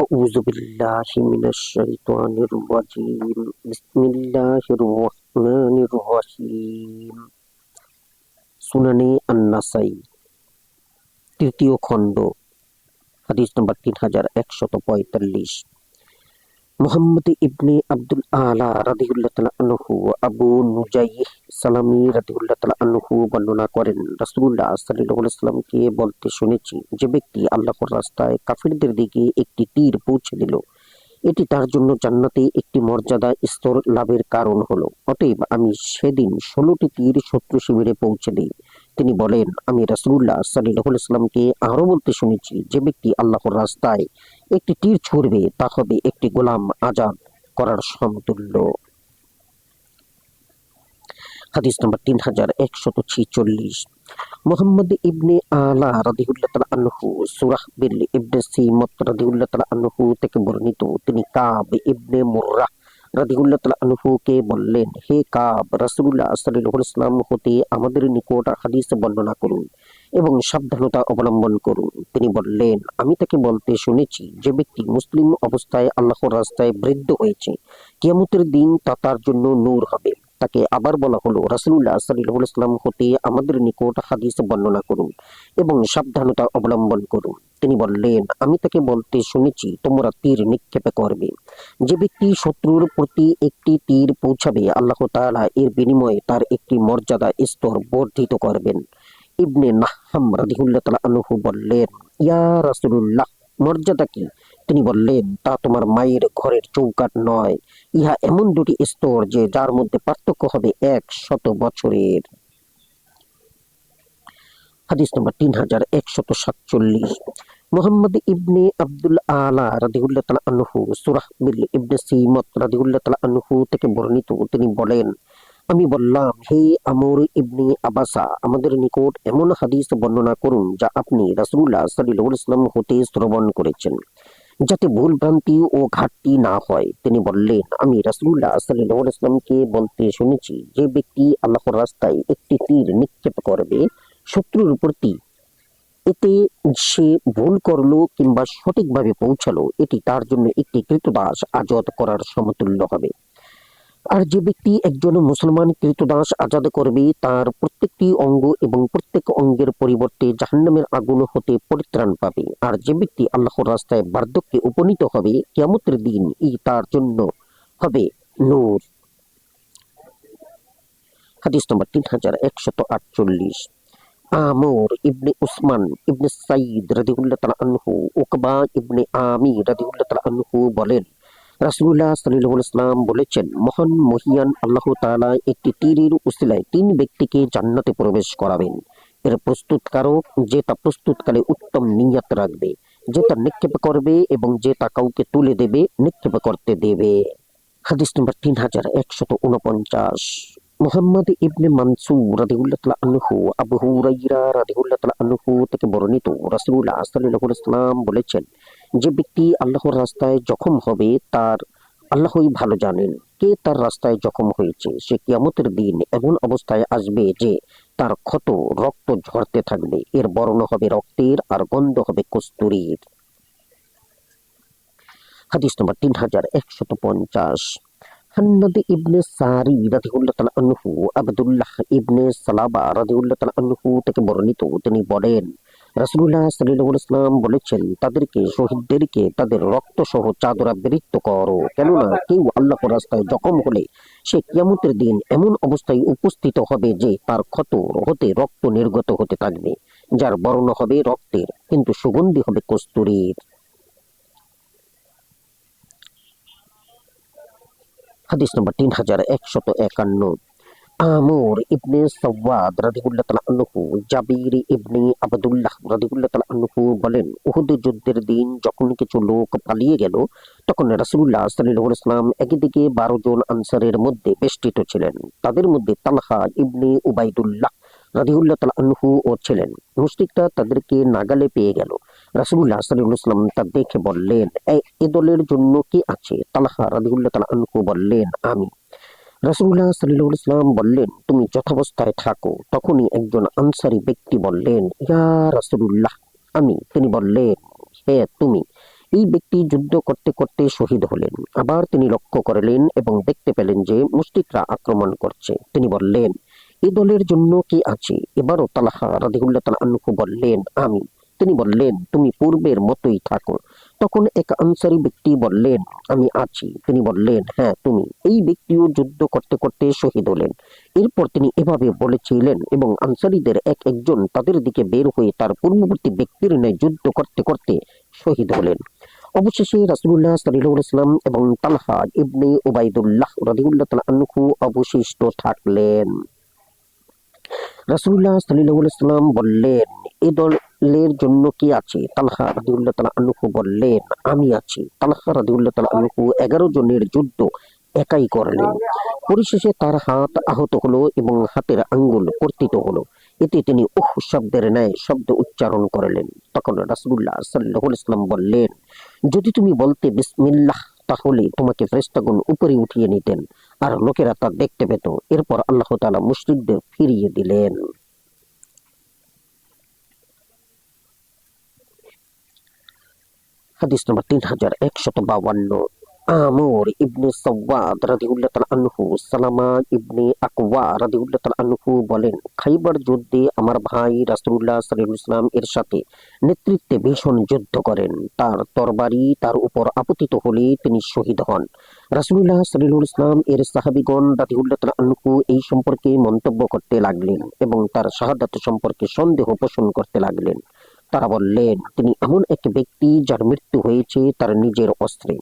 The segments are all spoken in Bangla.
أعوذ بالله من الشيطان الرجيم بسم الله الرحمن الرحيم সুনানে আন-নাসাই তৃতীয় খণ্ড হাদিস নম্বর 3145 মুহাম্মদ ইবনে আব্দুল আলা রাদিয়াল্লাহু তাআলা আনহু আবু নুজাইহ সালামী রাদিয়াল্লাহু তাআলা আনহু বর্ণনা করেন রাসূলুল্লাহ সাল্লাল্লাহু আলাইহি ওয়াসাল্লামকে বলতে শুনেছি, যে ব্যক্তি আল্লাহর রাস্তায় কাফিরদের দিকে একটি তীর পৌঁছে দিল, এটি তার জন্য জান্নাতে একটি মর্যাদা স্তর লাভের কারণ হলো। অতএব আমি সেদিন 16টি তীর শত্রু শিবিরে পৌঁছে দিই। তিনি বলেন, আমি রাসূলুল্লাহ সাল্লাল্লাহু আলাইহি ওয়াসাল্লামকে আরো বলতে শুনেছি, যে ব্যক্তি আল্লাহর রাস্তায় একটি তীর ছুড়বে তা হবে একটি গোলাম আজাদ করার সমতুল্য। হাদিস নম্বর 3146 মুহাম্মদ ইবনে আলা রাদিয়াল্লাহু তাআলা আনহু সুরাহবিল ইবনে সিমত রাদিয়াল্লাহু তাআলা আনহু থেকে বর্ণিত, তিনি কাব ইবনে মুররাহ রাদিয়াল্লাহু তাআলা আনহু কে বললেন, হে কাব, রাসূলুল্লাহ সাল্লাল্লাহু আলাইহি ওয়াসাল্লাম হতে আমাদের নিকট হাদিস বর্ণনা করুন এবং সাবধানতা অবলম্বন করুন। তিনি বললেন, আমি তাকে বলতে শুনেছি, যে ব্যক্তি মুসলিম অবস্থায় আল্লাহর রাস্তায় বৃদ্ধ হয়েছে, কিয়ামতের দিন তা তার জন্য নূর হবে। তাকে আবার বলা হলো, রাসূলুল্লাহ সাল্লাল্লাহু আলাইহি ওয়াসাল্লাম হতে আমাদের নিকট হাদিস বর্ণনা করুন এবং সাবধানতা অবলম্বন করুন। তিনি বললেন, আমি তাকে বলতে শুনেছি, তোমরা তীর নিক্ষেপ করবে। যে ব্যক্তি শত্রুর প্রতি একটি তীর পৌঁছাবে, আল্লাহ তাআলা এর বিনিময়ে তার একটি মর্যাদা স্তর বর্ধিত করবেন। ইবনে নাহহাম রাদিয়াল্লাহু তাআলা আনহু বললেন, ইয়া রাসূলুল্লাহ, মর্যাদা কি? তিনি বললেন, তা তোমার মায়ের ঘরের চৌকাঠ নয়, ইহা এমন দুটি স্তর যে যার মধ্যে পার্থক্য হবে 100 বছরের। হাদিস নম্বর 3147 মুহাম্মদ ইবনে আব্দুল আলা রাদিয়াল্লাহু তাআলা আনহু সুরাহবিল ইবনে সিমত রাদিয়াল্লাহু তাআলা আনহু থেকে বর্ণিত, তিনি বলেন, আমি বললাম, হে আমর ইবনে আবাসা, আমাদের নিকট এমন হাদিস বর্ণনা করুন যা আপনি রাসূলুল্লাহ সাল্লাল্লাহু আলাইহি ওয়াসাল্লাম হতে শ্রবণ করেছেন, যাতে ভুল ভ্রান্তি ও ঘাটতি না হয়। তিনি বললেন, আমি রাসূলুল্লাহ সাল্লাল্লাহু আলাইহি ওয়াসাল্লামকে বলতে শুনেছি, যে ব্যক্তি আল্লাহর রাস্তায় একটি তীর নিক্ষেপ করবে শত্রুর প্রতি, এতে সে ভুল করলো কিংবা সঠিকভাবে পৌঁছালো, এটি তার জন্য একটি কৃতদাস আজাদ করার সমতুল্য হবে। আর যে ব্যক্তি একজন মুসলমান কৃতদাস আজাদ করবে, তার প্রত্যেকটি অঙ্গ এবং প্রত্যেক অঙ্গের পরিবর্তে জাহান্নামের আগুন হতে পরিত্রাণ পাবে। আর যে ব্যক্তি আল্লাহর রাস্তায় বার্ধক্যে উপনীত হবে, কিয়ামতের দিন তার জন্য হবে নূর। হাদিস নম্বর 3148 আমর ইবনে উসমান ইবনে সাইদ রাদিয়াল্লাহু তাআলা আনহু উকবা ইবনে আমির রাদিয়াল্লাহু তাআলা আনহু বলেন, রাসূলুল্লাহ সাল্লাল্লাহু আলাইহি ওয়াসাল্লাম বলেছেন, মহান মহিয়ান আল্লাহ তাআলা একটি তীরের উসিলায় 3 ব্যক্তিকে জান্নাতে প্রবেশ করাবেন। এর প্রস্তুতকারক, যে তা প্রস্তুতকালে উত্তম নিয়ত রাখবে, যে তা নিক্ষেপ করবে এবং যে তা কাউকে তুলে দেবে, নিক্ষেপ করতে দেবে। হাদিস নম্বর 3149 মুহাম্মদ ইবনে মানসুর রাদিয়াল্লাহু তাআলা আনহু আবু হুরায়রা রাদিয়াল্লাহু তাআলা আনহু থেকে বর্ণিত, রাসূলুল্লাহ সাল্লাল্লাহু আলাইহি ওয়াসাল্লাম বলেছেন, যে ব্যক্তি আল্লাহর রাস্তায় জখম হবে তার আল্লাহই ভালো জানেন। কে তার রাস্তায় জখম হয়েছে, সে কিয়ামতের দিন এমন অবস্থায় আসবে যে তার ক্ষত রক্ত ঝরতে থাকবে, এর বর্ণ হবে রক্তের আর গন্ধ হবে কস্তুরীর। হাদিস নম্বর 3150 হান্নাদ ইবনে সারি রাদিয়াল্লাহু তাআলা আনহু আব্দুল্লাহ ইবনে সালাবা রাদিয়াল্লাহু তাআলা আনহু থেকে বর্ণিত, তিনি বলেন, রাসূলুল্লাহ সাল্লাল্লাহু আলাইহি ওয়াসাল্লাম বলেছেন, তাদেরকে, শহীদদেরকে তাদের রক্ত সহ চাদরাবৃত করো, কেননা কেউ আল্লাহর রাস্তায় জখম হলে সে কিয়ামতের দিন এমন অবস্থায় উপস্থিত হবে যে তার ক্ষত হতে রক্ত নির্গত হতে থাকবে, যার বর্ণ হবে রক্তের কিন্তু সুগন্ধি হবে কস্তুরীর। হাদিস নম্বর 3151 আমর ইবনে সাওয়াদ রাদিয়াল্লাহু তাআলা আনহু জাবির ইবনে আব্দুল্লাহ রাদিয়াল্লাহু তাআলা আনহু বলেন, উহুদ যুদ্ধের দিন যখন কিছু লোক পালিয়ে গেল, তখন রাসূলুল্লাহ সাল্লাল্লাহু আলাইহি ওয়াসাল্লাম একদিকে 12 জন আনসারের মধ্যে বেষ্টিত ছিলেন। তাদের মধ্যে তালহা ইবনে উবাইদুল্লাহ রাদিয়াল্লাহু তাআলা আনহু ও ছিলেন। মুশরিকরা তাদেরকে নাগালে পেয়ে গেল। রাসূলুল্লাহ সাল্লাল্লাহু আলাইহি ওয়াসাল্লাম তা দেখে বললেন, এ দলের জন্য কে আছে? তালহা রাদিয়াল্লাহু তাআলা আনহু বললেন, আমি। রাসূলুল্লাহ সাল্লাল্লাহু আলাইহি ওয়াসাল্লাম বললেন, তুমি যথাবস্থায় থাকো। তখনই একজন আনসারী ব্যক্তি বললেন, ইয়া রাসূলুল্লাহ, আমি। তিনি বললেন, হে তুমি। এই ব্যক্তি যুদ্ধ করতে করতে শহীদ হলেন। আবার তিনি লক্ষ্য করলেন এবং দেখতে পেলেন যে মুশরিকরা আক্রমণ করছে। তিনি বললেন, এই দলের জন্য কি আছে? এবারও তালহা রাদিয়াল্লাহু তাআলা আনহু বললেন, আমি। তিনি বললেন, তুমি পূর্বের মতোই থাকো। তখন এক আনসারী ব্যক্তি বললেন, আমি আছি। তিনি বললেন, হ্যাঁ তুমি। এই ব্যক্তিও যুদ্ধ করতে করতে শহীদ হলেন। এরপর তিনি এভাবে বলেছিলেন এবং আনসারীদের এক একজন তাদের দিকে বের হয়ে তার পূর্ববর্তী ব্যক্তির ন্যায় যুদ্ধ করতে করতে শহীদ হলেন। অবশেষে রাসূলুল্লাহ সাল্লাল্লাহু আলাইহি ওয়াসাল্লাম এবং তালহা ইবনে উবাইদুল্লাহ রাদিয়াল্লাহু তাআলা আনহু অবশিষ্ট থাকলেন। রাসূলুল্লাহ সাল্লাল্লাহু আলাইহি ওয়াসাল্লাম বললেন, এ দলের জন্য কি আছে? তালহা রাদিয়াল্লাহু তাআলা আনহু বললেন, আমি আছি। তালহা রাদিয়াল্লাহু তাআলা আনহু 11 জনের যুদ্ধ একাই করলেন। পরিশেষে তার হাত আহত হলো এবং হাতের আঙ্গুল কর্তিত হলো। এতে তিনি উহ শব্দের ন্যায় শব্দ উচ্চারণ করলেন। তখন রাসূলুল্লাহ সাল্লাল্লাহু আলাইহি ওয়াসাল্লাম বললেন, যদি তুমি বলতে বিসমিল্লাহ, তাহলে তোমাকে ফেরেশতাগণ উপরে উঠিয়ে নিতেন আর লোকেরা তা দেখতে পেত। এরপর আল্লাহ তাআলা মুশরিকদের ফিরিয়ে দিলেন। হাদিস নম্বর 3152। আমর ইবনে সাওয়াদ রাদিয়াল্লাহু তাআলা আনহু সালামা ইবনে আকওয়া রাদিয়াল্লাহু তাআলা আনহু বলেন, খাইবার যুদ্ধে আমার ভাই রাসূলুল্লাহ সাল্লাল্লাহু আলাইহি ওয়াসাল্লাম এর সাথে নেতৃত্বে ভীষণ যুদ্ধ করেন। তার তরবারি তার উপর আপতিত হলে তিনি শহীদ হন। রাসূলুল্লাহ সাল্লাল্লাহু আলাইহি ওয়াসাল্লাম এর সাহাবীগণ রাদিয়াল্লাহু তাআলা আনহু এই সম্পর্কে মন্তব্য করতে লাগলেন এবং তার শাহাদাত সম্পর্কে সন্দেহ পোষণ করতে লাগলেন। তারা বললেন, তিনি এমন এক ব্যক্তি যার মৃত্যু হয়েছে তার নিজের অস্ত্রে।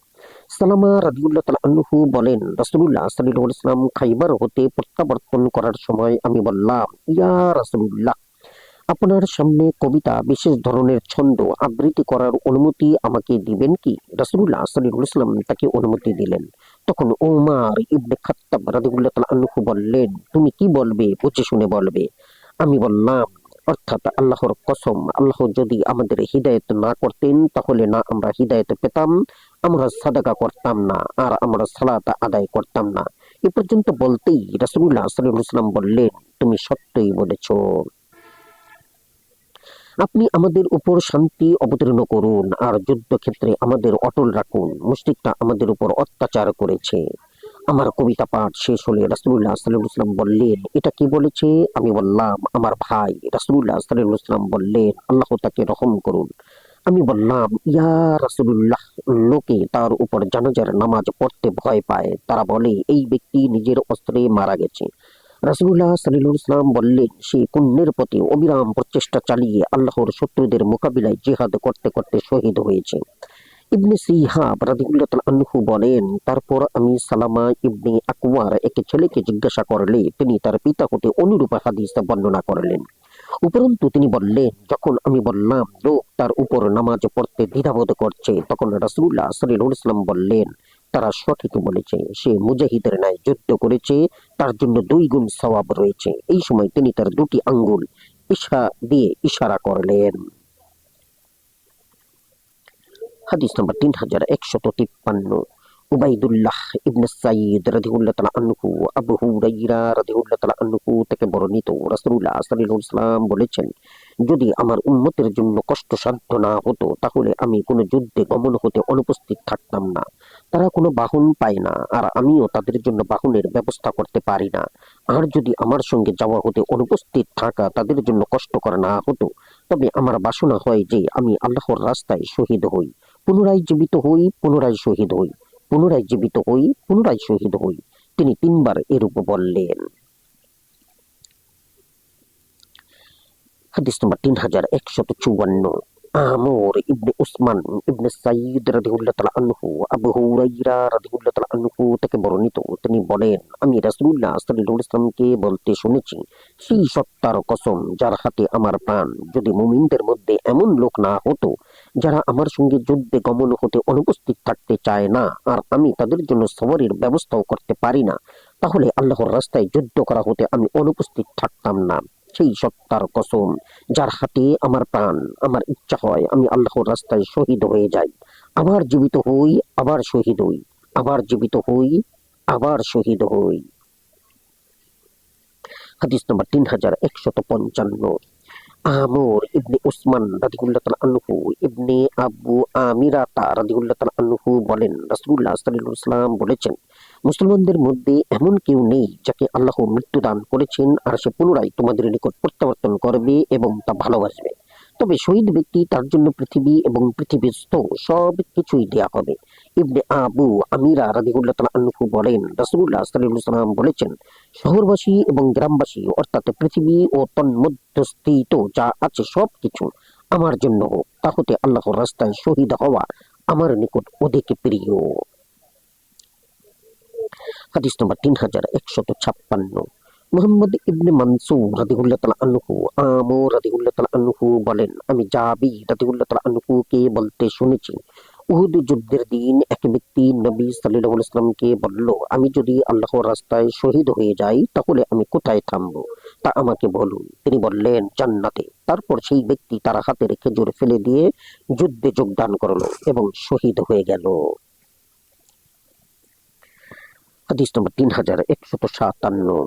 সালামা রাদিয়াল্লাহু তাআলা আনহু বলেন, রাসূলুল্লাহ সাল্লাল্লাহু আলাইহি ওয়াসাল্লাম খাইবার হতে প্রত্যাবর্তন করার সময় আমি বললাম, ইয়া রাসূলুল্লাহ, আপনার সামনে কবিতা বিশেষ ধরনের ছন্দ আবৃত্তি করার অনুমতি আমাকে দিবেন কি? রাসূলুল্লাহ সাল্লাল্লাহু আলাইহি ওয়াসাল্লাম তাকে অনুমতি দিলেন। তখন ওমর ইবনে খাত্তাব রাদিয়াল্লাহু তাআলা আনহু বললেন, তুমি কি বলবে বুঝে শুনে বলবে। আমি বললাম, অর্থাৎ আল্লাহর কসম, আল্লাহ যদি আমাদের হিদায়াত না করতেন তাহলে না আমরা হিদায়াত পেতাম, আমরা সাদাকা করতাম না, আর আমরা সালাত আদায় করতাম না। এ পর্যন্ত বলতেই রাসূলুল্লাহ সাল্লাল্লাহু আলাইহি ওয়াসাল্লাম বললেন, তুমি সত্যই বলেছ। আপনি আমাদের উপর শান্তি অবতীর্ণ করুন আর যুদ্ধক্ষেত্রে আমাদের অটল রাখুন। মুশরিকরা আমাদের উপর অত্যাচার করেছে। আমার কবিতা পাঠ শেষ হলে রাসূলুল্লাহ সাল্লাল্লাহু আলাইহি ওয়াসাল্লাম বললেন, এটা কি বলেছে? আমি বললাম, আমার ভাই। রাসূলুল্লাহ সাল্লাল্লাহু আলাইহি ওয়াসাল্লাম বললেন, আল্লাহ তাকে রহম করুন। আমি বললাম, ইয়া রাসূলুল্লাহ, লোকে তার উপর জানাজার নামাজ পড়তে ভয় পায়। তারা বলে, এই ব্যক্তি নিজের অস্ত্রে মারা গেছে। রাসূলুল্লাহ সাল্লাল্লাহু আলাইহি ওয়াসাল্লাম বললেন, সে পুণ্যের প্রতি অবিরাম প্রচেষ্টা চালিয়ে আল্লাহর শত্রুদের মোকাবিলায় জিহাদ করতে করতে শহীদ হয়েছে। ইবনে সিহাব রাদিয়াল্লাহু তাআলা আনহু বলেন, তারপর আমি সালামা ইবনে আকওয়ার এক ছেলেকে জিজ্ঞাসা করলে তিনি তার পিতা হতে অনুরূপ হাদিস বর্ণনা করলেন। উপরন্তু তিনি বললেন, যখন আমি বললাম লোক তার উপর নামাজ পড়তে দ্বিধাবোধ করছে, তখন রাসূলুল্লাহ সাল্লাল্লাহু আলাইহি ওয়াসাল্লাম বললেন, তারা সঠিক বলেছে, সে মুজাহিদের ন্যায় যুদ্ধ করেছে, তার জন্য 2 গুণ সওয়াব রয়েছে। এই সময় তিনি তার 2টি আঙ্গুল ইশারা করলেন। হাদিস নম্বর 3153। উবাইদুল্লাহ ইবনে সাইদ রাদিয়াল্লাহু তাআলা আনহু আবু হুরায়রা রাদিয়াল্লাহু তাআলা আনহু থেকে বর্ণিত, রাসূলুল্লাহ সাল্লাল্লাহু আলাইহি ওয়াসাল্লাম বলেছেন, যদি আমার উম্মতের জন্য কষ্টসাধ্য না হতো তাহলে আমি কোনো যুদ্ধে গমন হতে অনুপস্থিত থাকতাম না। তারা কোনো বাহন পায় না আর আমিও তাদের জন্য বাহনের ব্যবস্থা করতে পারি না। আর যদি আমার সঙ্গে যাওয়া হতে অনুপস্থিত থাকা তাদের জন্য কষ্টকর না হতো, তবে আমার বাসনা হয় যে আমি আল্লাহর রাস্তায় শহীদ হই, পুনরায় জীবিত হই, পুনরায় শহীদ হই, পুনরায় জীবিত হই, পুনরায় শহীদ হই। তিনি 3 বার এরূপ বললেন। হাদিস নম্বর 3154। আমর ইবনে উসমান ইবনে সাইদ রাদিয়াল্লাহু তাআলা আনহু আবু হুরায়রা রাদিয়াল্লাহু তাআলা আনহু থেকে বর্ণিত, তিনি বলেন, আমি রাসূলুল্লাহ সাল্লাল্লাহু আলাইহি ওয়াসাল্লামকে বলতে শুনেছি, সেই সত্তার কসম যার হাতে আমার প্রাণ, যদি মুমিনদের মধ্যে এমন লোক না হতো যারা আমার সঙ্গে যুদ্ধে গমন হতে অনুপস্থিত থাকতে চায় না আর আমি তাদের জন্য সওয়ারির ব্যবস্থাও করতে পারি না, তাহলে আল্লাহর রাস্তায় যুদ্ধ করা হতে আমি অনুপস্থিত থাকতাম না। সেই সত্তার কসম যার হাতে আমার প্রাণ, আমার ইচ্ছা হয় আমি আল্লাহর রাস্তায় শহীদ হয়ে যাই, আবার জীবিত হই, আবার শহীদ হই, আবার জীবিত হই, আবার শহীদ হই। হাদিস নম্বর 3155। আমর ইবনে উসমান রাদিয়াল্লাহু তাআলা আনহু ইবনে আবু আমিরাতা রাদিয়াল্লাহু তাআলা আনহু বলেন, রাসূলুল্লাহ সাল্লাল্লাহু আলাইহি ওয়াসাল্লাম বলেছেন, মুসলমানদের মধ্যে এমন কেউ নেই যাকে আল্লাহ মৃত্যু দান করেছেন আর সে পুনরায় তোমাদের নিকট প্রত্যাবর্তন করবে এবং তা ভালোবাসবে। তবে শহীদ ব্যক্তি, তার জন্য পৃথিবী এবং পৃথিবীস্থ সব কিছুই দেয়া হবে। ইবনে আবু আমিরা রাদিয়াল্লাহু তাআলা আনহু বলেন, রাসূলুল্লাহ সাল্লাল্লাহু আলাইহি ওয়াসাল্লাম বলেছেন, শহরবাসী এবং গ্রামবাসী অর্থাৎ পৃথিবী ও তন্মধ্যস্থিত যা আছে সবকিছু আমার জন্য হোক, তা হতে আল্লাহর রাস্তায় শহীদ হওয়া আমার নিকট অধিক প্রিয়। হাদিস নম্বর 3156। মুহাম্মদ ইবনে মানসুর রাদিয়াল্লাহু তাআলা আনহু আমর রাদিয়াল্লাহু তাআলা আনহু বলেন, আমি জাবির রাদিয়াল্লাহু তাআলা আনহুকে বলতে শুনেছি, উহুদ যুদ্ধের দিন এক ব্যক্তি নবী সাল্লাল্লাহু আলাইহি ওয়াসাল্লামকে বলল, আমি যদি আল্লাহর রাস্তায় শহীদ হয়ে যাই তাহলে আমি কোথায় থামবো, তা আমাকে বলুন। তিনি বললেন, জান্নাতে। তারপর সেই ব্যক্তি তার হাতের খেজুর ফেলে দিয়ে যুদ্ধে যোগদান করলো এবং শহীদ হয়ে গেল। হাদিস নম্বর 3157।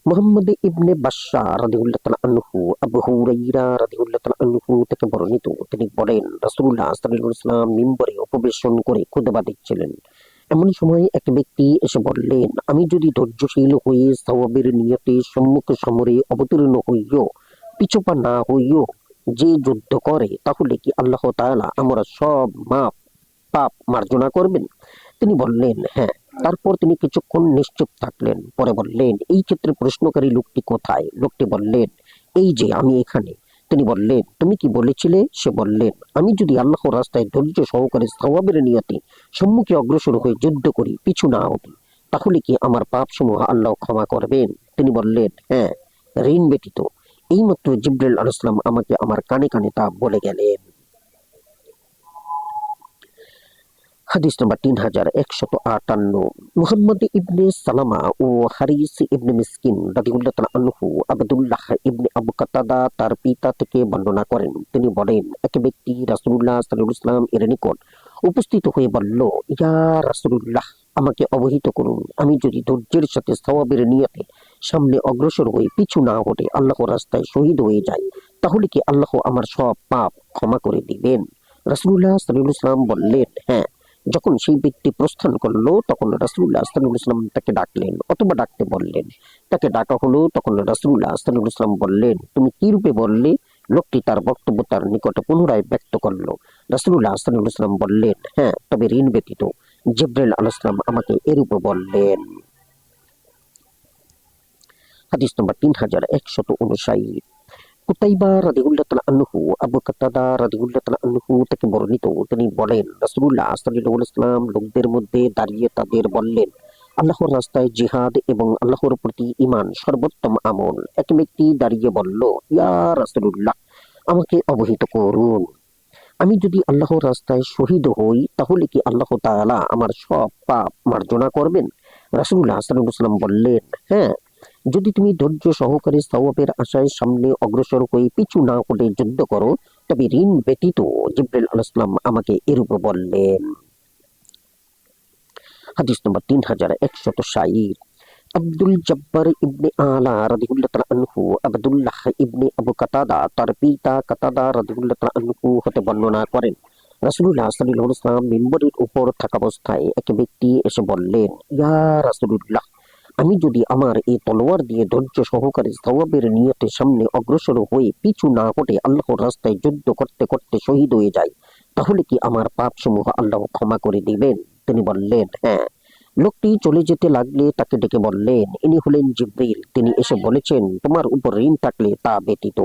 মুহাম্মদ ইবনে বাশশার রাদিয়াল্লাহু তাআলা আনহু আবু হুরায়রা রাদিয়াল্লাহু তাআলা আনহু থেকে বর্ণিত, তিনি বলেন, রাসূলুল্লাহ সাল্লাল্লাহু আলাইহি ওয়াসাল্লাম মিম্বরে উপবেশন করে খুতবা দিচ্ছিলেন। এমন সময় এক ব্যক্তি এসে বললেন, আমি যদি ধৈর্যশীল হয়ে সওয়াবের নিয়তে সম্মুখ সমরে অবতীর্ণ হইও, পিছুপা না হইও যে যুদ্ধ করে, তাহলে কি আল্লাহ তাআলা আমরা সব পাপ মার্জনা করবেন? তিনি বললেন, হ্যাঁ। তারপর তিনি কিছুক্ষণ নিশ্চুপ থাকলেন, পরে বললেন, এই ক্ষেত্রে প্রশ্নকারী লোকটি কোথায়? লোকটি বললেন, এই যে আমি এখানে। তিনি বললেন, তুমি কি বলেছিলে? সে বললেন, আমি যদি আল্লাহর রাস্তায় ধৈর্য সহকারে সওয়াবের নিয়তে সম্মুখে অগ্রসর হয়ে যুদ্ধ করি, পিছু না হই, তাহলে কি আমার পাপ সমূহ আল্লাহ ক্ষমা করবেন? তিনি বললেন, হ্যাঁ, ঋণ ব্যতীত। এইমাত্র জিবরাইল আলাইহিস সালাম আমাকে আমার কানে কানে তা বলে গেলেন। হাদিস নম্বর 3158। মুহাম্মদ ইবনে সালামা ও হারিস ইবনে মিসকিন রাদিয়াল্লাহু তাআলা আনহু আব্দুল্লাহ ইবনে আবু কাতাদা তার পিতা থেকে বর্ণনা করেন, তিনি বলেন, এক ব্যক্তি রাসূলুল্লাহ সাল্লাল্লাহু আলাইহি ওয়াসাল্লাম এর নিকট উপস্থিত হয়ে বলল, ইয়া রাসূলুল্লাহ, আমাকে অবহিত করুন, আমি যদি ধৈর্যের সাথে সওয়াবের নিয়তে সামনে অগ্রসর হয়ে পিছু না হটে আল্লাহর রাস্তায় শহীদ হয়ে যাই, তাহলে কি আল্লাহ আমার সব পাপ ক্ষমা করে দিবেন? রাসূলুল্লাহ সাল্লাল্লাহু আলাইহি ওয়াসাল্লাম বললেন, হ্যাঁ। যখন সেই ব্যক্তি প্রস্থান করলো তখন রাসূলুল্লাহ সাল্লাল্লাহু আলাইহি ওয়াসাল্লাম তাকে ডাকলেন অথবা ডাকতে বললেন। তাকে ডাকা হলো, তখন রাসূলুল্লাহ সাল্লাল্লাহু আলাইহি ওয়াসাল্লাম বললেন, তুমি কি রূপে বললে? লোকটি তার বক্তব্য তার নিকটে পুনরায় ব্যক্ত করলো। রাসূলুল্লাহ সাল্লাল্লাহু আলাইহি ওয়াসাল্লাম বললেন, হ্যাঁ, তবে ঋণ ব্যতীত। জিবরাইল আলাইহিস সালাম আমাকে এরূপে বললেন। হাদিস নম্বর 3159। কুতাইবা রাদিয়াল্লাহু তাআলা আনহু আবু কাতাদা রাদিয়াল্লাহু তাআলা আনহু থেকে বর্ণিত, তিনি বলেন, রাসূলুল্লাহ সাল্লাল্লাহু আলাইহি ওয়াসাল্লাম লোকদের মধ্যে দাঁড়িয়ে তাদের বললেন, আল্লাহর রাস্তায় জিহাদ এবং আল্লাহর প্রতি ঈমান সর্বোত্তম আমল। এক ব্যক্তি দাঁড়িয়ে বলল, ইয়া রাসূলুল্লাহ, আমাকে অবহিত করুন, আমি যদি আল্লাহর রাস্তায় শহীদ হই তাহলে কি আল্লাহ তাআলা আমার সব পাপ মার্জনা করবেন? রাসূলুল্লাহ সাল্লাল্লাহু আলাইহি ওয়াসাল্লাম বললেন, হ্যাঁ, যদি তুমি ধৈর্য সহকারে সওয়াবের আশায় সামনে অগ্রসর হয়ে পিছু না হটে যুদ্ধ করো, তবে ঋণ ব্যতীত। জিবরাইল আলাইহিস সালাম আমাকে এরূপে বললেন। হাদিস নম্বর 3160। আব্দুল জব্বার ইবনে আলা রাদিয়াল্লাহু তাআলা আনহু আব্দুল্লাহ ইবনে আবু কাতাদা তার পিতা কাতাদা রাদিয়াল্লাহু তাআলা আনহু হতে বর্ণনা করেন, রাসূলুল্লাহ সাল্লাল্লাহু আলাইহি ওয়াসাল্লাম মিম্বরের উপর থাকাবস্থায় এক ব্যক্তি এসে বললেন, ইয়া রাসূলুল্লাহ, আমি যদি আমার এই তলোয়ার দিয়ে ধৈর্য সহকারে সওয়াবের নিয়তে সামনে অগ্রসর হয়ে পিছু না হটে আল্লাহর রাস্তায় যুদ্ধ করতে করতে শহীদ হয়ে যাই, তাহলে কি আমার পাপ সমূহ আল্লাহ ক্ষমা করে দিবেন? তিনি বললেন, হ্যাঁ। লোকটি চলে যেতে লাগলে তাকে ডেকে বললেন, ইনি হলেন জিবরিল, তিনি এসে বলেছেন তোমার উপর ঋণ থাকলে তা ব্যতীত।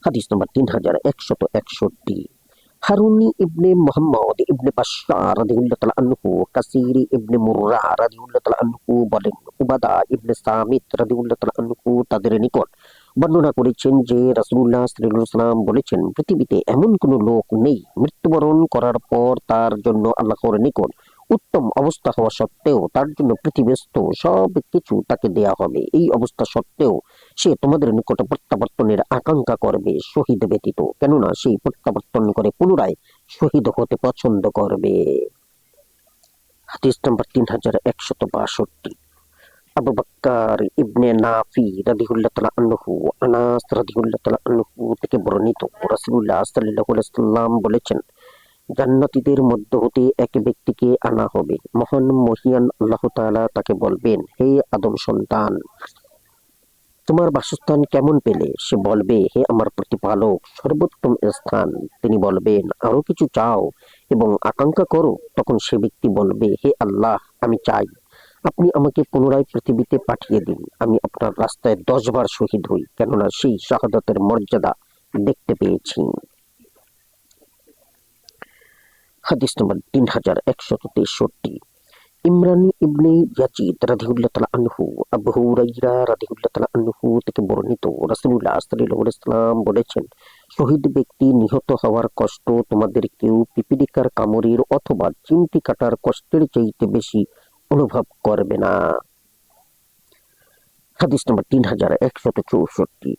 হাদিস নম্বর 3161। হারুন ইবনে মুহাম্মদ ইবনে বাশশার রাদিয়াল্লাহু তাআলা আনহু কাসীর ইবনে মুররা রাদিয়াল্লাহু তাআলা আনহু বলেন, উবাদা ইবনে সামিত রাদিয়াল্লাহু তাআলা আনহু তাদের নিকট বর্ণনা করেছেন যে রাসূলুল্লাহ সাল্লাল্লাহু আলাইহি ওয়াসাল্লাম বলেছেন, পৃথিবীতে এমন কোন লোক নেই মৃত্যুবরণ করার পর তার জন্য আল্লাহর নিকট উত্তম অবস্থা হওয়া সত্ত্বেও তার জন্য পৃথিবীস্থ সব কিছু তাকে দেয়া হবে, এই অবস্থা সত্ত্বেও সে তোমাদের নিকট প্রত্যাবর্তনের আকাঙ্ক্ষা করবে শহীদ ব্যতীত, কেননা সেই প্রত্যাবর্তন করে পুনরায় শহীদ হতে পছন্দ করবে। হাদিস নম্বর 3162। আবু বকর ইবনে নাফি রাদিয়াল্লাহু তাআলা আনহু, আনাস রাদিয়াল্লাহু তাআলা আনহু থেকে বর্ণিত, রাসূলুল্লাহ সাল্লাল্লাহু আলাইহি ওয়াসাল্লাম বলেছেন, জান্নাতীদের মধ্য হতে এক ব্যক্তিকে আনা হবে। মহান মহিয়ান আল্লাহ তাআলা তাকে বলবেন, হে আদম সন্তান, তোমার বাসস্থান কেমন পেলে? সে বলবে, হে আমার প্রতিপালক, সর্বোত্তম স্থান। তিনি বলবেন, আরো কিছু চাও এবং আকাঙ্ক্ষা করো। তখন সে ব্যক্তি বলবে, হে আল্লাহ, আমি চাই আপনি আমাকে পুনরায় পৃথিবীতে পাঠিয়ে দিন, আমি আপনার রাস্তায় 10 বার শহীদ হই, কেননা সেই শাহাদাতের মর্যাদা দেখতে পেয়েছি। হাদিস নম্বর 3163। ইমরান ইবনে ইয়াজিদ রাদিয়াল্লাহু তাআলা আনহু, আবু হুরায়রা রাদিয়াল্লাহু তাআলা আনহু থেকে বর্ণিত, রাসূলুল্লাহ সাল্লাল্লাহু আলাইহি ওয়াসাল্লাম বলেছেন, শহীদ ব্যক্তি নিহত হওয়ার কষ্ট তোমাদের কেউ পিপিলিকার কামড়ের অথবা চিমটি কাটার কষ্টের চাইতে বেশি অনুভব করবে না। হাদিস নম্বর 3164।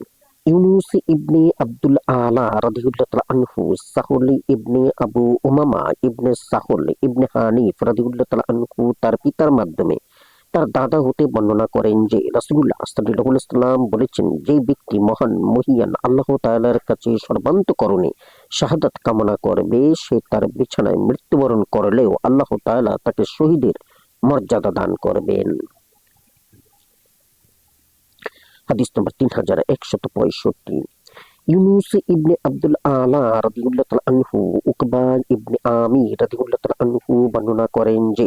ইউনুস ইবনে আব্দুল আলা রাদিয়াল্লাহু তাআলা আনহু, সাহল ইবনে আবু উমামা ইবনে সাহল ইবনে হানিফ রাদিয়াল্লাহু তাআলা আনহু তার পিতার মাধ্যমে তার দাদা হতে বর্ণনা করেন যে রাসূলুল্লাহ সাল্লাল্লাহু আলাইহি ওয়াসাল্লাম বলেছেন, যে ব্যক্তি মহান মহিয়ান আল্লাহ তাআলার কাছে সর্বান্তঃকরণে শাহাদাত কামনা করবে, সে তার বিছানায় মৃত্যুবরণ করলেও আল্লাহ তাআলা তাকে শহীদের মর্যাদা দান করবেন। হাদিস নম্বর 3165। ইউনুস ইবনে আব্দুল আলা রাদিয়াল্লাহু তাআলা আনহু, উকবা ইবনে আমির রাদিয়াল্লাহু তাআলা আনহু বর্ণনা করেন যে